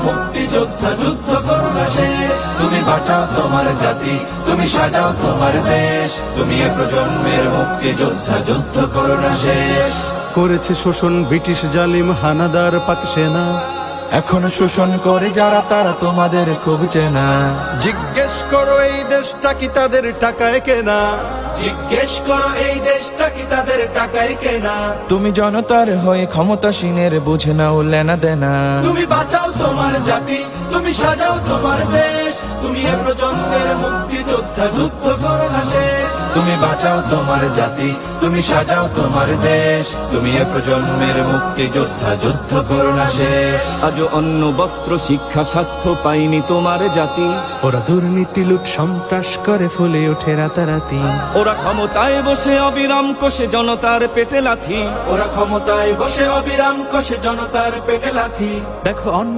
মুক্তিযোদ্ধা, যুদ্ধ করো না শেষ। তুমি বাঁচাও তোমার জাতি, তুমি সাজাও তোমার দেশ। তুমি এ প্রজন্মের মুক্তিযোদ্ধা, যুদ্ধ করো না শেষ। করেছে শোষণ ব্রিটিশ জালিম হানাদার পাক সেনা, এখনো শোষণ করে যারা, তারা তোমাদের খুব চেনা। জিজ্ঞেস করো এই দেশটা কি তাদের টাকায় কেনা? জিজ্ঞেস করো এই দেশটা কি তাদের টাকায় কেনা। তুমি জনতার হয়ে ক্ষমতাসীনের বুঝে নাও লেনা দেনা। তুমি বাঁচাও তোমার জাতি, তুমি সাজাও তোমার দেশ। তুমি এ প্রজন্মের মুক্তিযোদ্ধা, যুদ্ধ করো না শেষ। তুমি বাঁচাও তোমার জাতি, তুমি সাজাও তোমার দেশ। তুমি এ প্রজন্মের মুক্তিযোদ্ধা, যুদ্ধ করো না শেষ। আজও অন্ন বস্ত্র শিক্ষা স্বাস্থ্য পাইনি তোমার জাতি। ওরা দুর্নীতি লুট সন্ত্রাস করে ফুলে ওঠে রাতারাতি। ওরা ক্ষমতায় বসে অবিরাম কষে জনতার পেটে লাথি। ওরা ক্ষমতায় বসে অবিরাম কষে জনতার পেটে লাথি। দেখো অন্য